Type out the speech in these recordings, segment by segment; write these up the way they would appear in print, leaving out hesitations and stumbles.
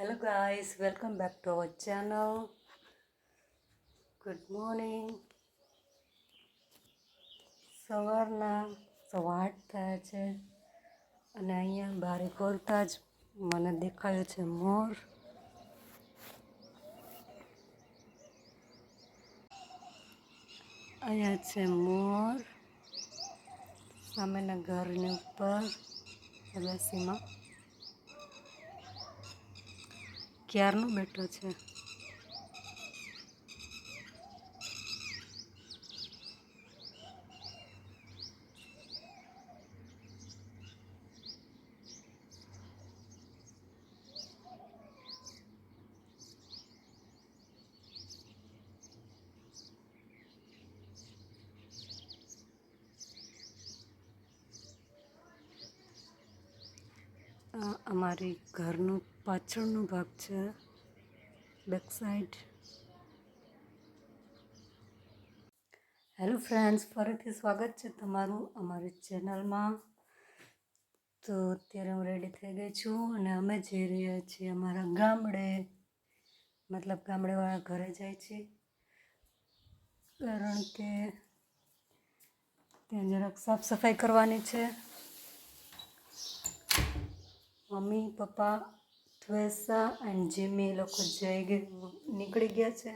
Hello guys, welcome back to our channel. Good morning. સવારના 8:30 થયા છે અને અહીંયા બારે ખોલતા જ મને દેખાયો છે મોર. અહીંયા છે મોર સામેના ઘરની ઉપર એલસીમાં ક્યારનો બેઠો છે. અમારી ઘરનો પાછળનો ભાગ છે, બેક સાઈડ. હેલો ફ્રેન્ડ્સ, ફરીથી સ્વાગત છે તમારું અમારી ચેનલમાં. તો અત્યારે હું રેડી થઈ ગઈ છું અને અમે જઈ રહ્યા છીએ અમારા ગામડે, મતલબ ગામડેવાળા ઘરે જાય છે, કારણ કે ત્યાં જરાક સાફ સફાઈ કરવાની છે. મમ્મી પપ્પા ત્વેસા એન્ડ જીમી લોકો નીકળી ગયા છે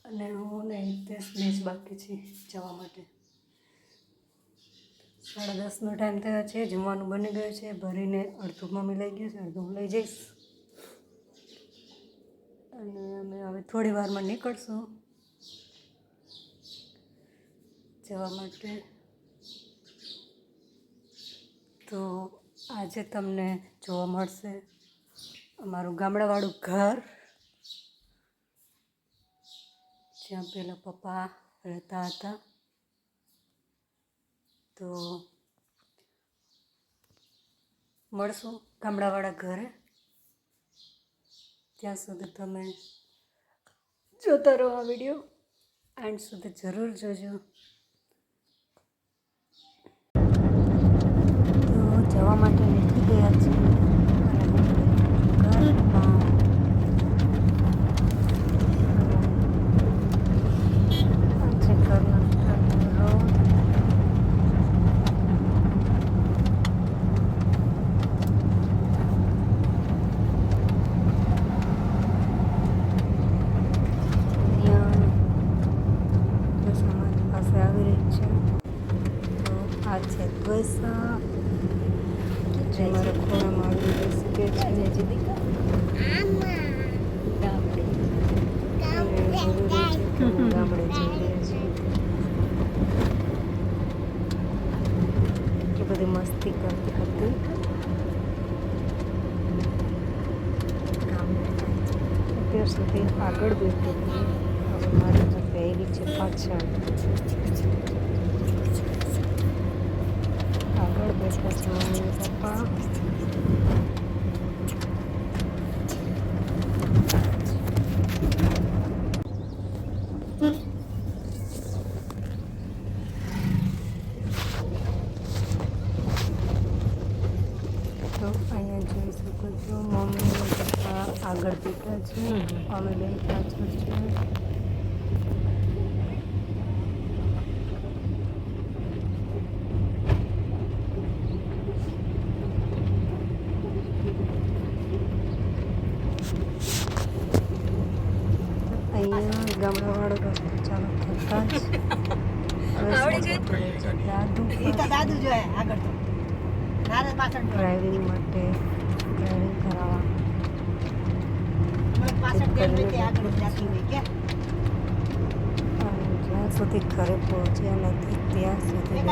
અને હું ને હિતેશ બે જ બાકી છે જવા માટે. 10:30નો ટાઈમ થયો છે, જમવાનું બની ગયું છે, ભરીને અડધું મમ્મી લઈ ગયું છે, અડધું હું લઈ જઈશ અને અમે હવે થોડી વારમાં નીકળશું જવા માટે. તો આજે તમને જોવા મળશે અમારું ગામડાવાળું ઘર, જ્યાં પહેલાં પપ્પા રહેતા હતા. તો મળશું ગામડાવાળા ઘરે. ત્યાં સુધી તમે જોતા રહો આ વિડીયો, એન્ડ સુધી જરૂર જોજો. તો જવા માટે નીકળી ગયા છીએ ત્વેસા, જે મારા ખોળામાં આવી બેસી કે છે ગામડે જઈ રહ્યા છીએ. એટલી બધી મસ્તી કરતી હતી. અત્યાર સુધી આગળ બેઠી હતી, હવે મારી પાસે આવી છે પાછળ. આગળ બેઠા છે મમ્મી પપ્પા. તો અહીંયા જોઈ શકો છો મમ્મી પપ્પા આગળ બેઠા છે, અમે બે પાછળ છે. અહીંયા ગામડાવાળો રસ્તો ચાલુ થતાં જ દાદુ જોઈએ આગળ ડ્રાઇવિંગ માટે ડ્રાઇવિંગ કરાવવા જ્યાં સુધી ઘરે પહોંચ્યા નથી ત્યાં સુધી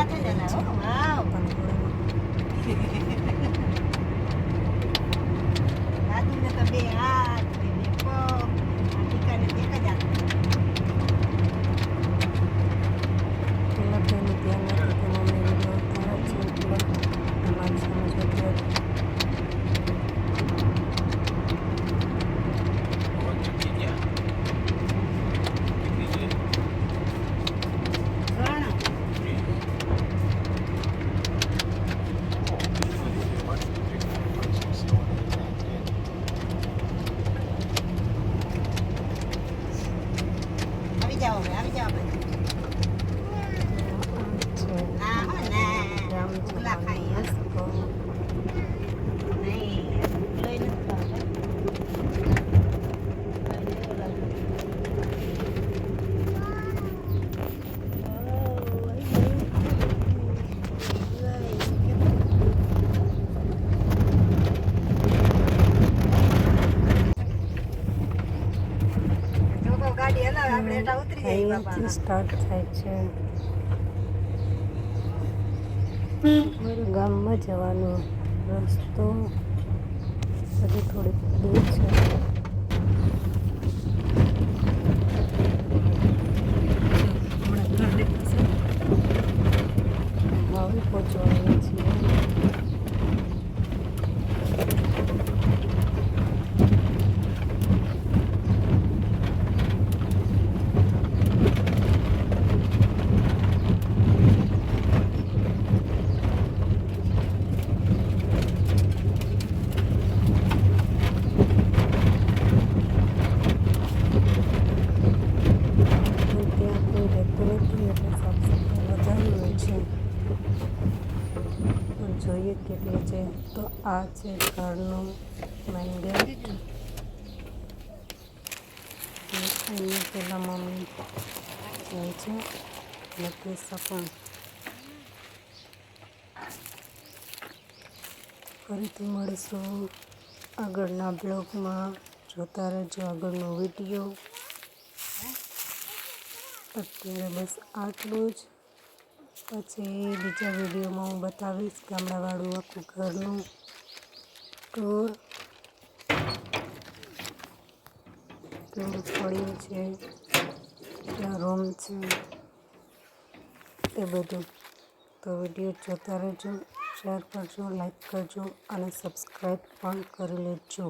અહીંયાથી સ્ટાર્ટ થાય છે. મારા ગામમાં જવાનો રસ્તો હજી થોડીક દૂર છે. હવે પહોંચવાના છીએ. ત્યાં કોઈ રહેતું નથી એટલે સાફ સફાઈ વધારે હોય છે. પણ જોઈએ કેટલું છે. તો આ છે ઘરનું મેઇન ગેટ. અહીંયા પહેલાં મમ્મી જાય છે અને કેસા પણ. ફરીથી મળીશું આગળના બ્લોગમાં. જોતા રહેજો આગળનો વિડીયો. અત્યારે બસ આટલું જ. પછી બીજા વિડીયોમાં હું બતાવીશ ગામડાવાળું આખું ઘરનું ટૂર. કેવું પડ્યું છે, કેટલા રૂમ છે એ બધું. તો વિડીયો જોતા રહેજો, શેર કરજો, લાઈક કરજો અને સબસ્ક્રાઈબ પણ કરી લેજો.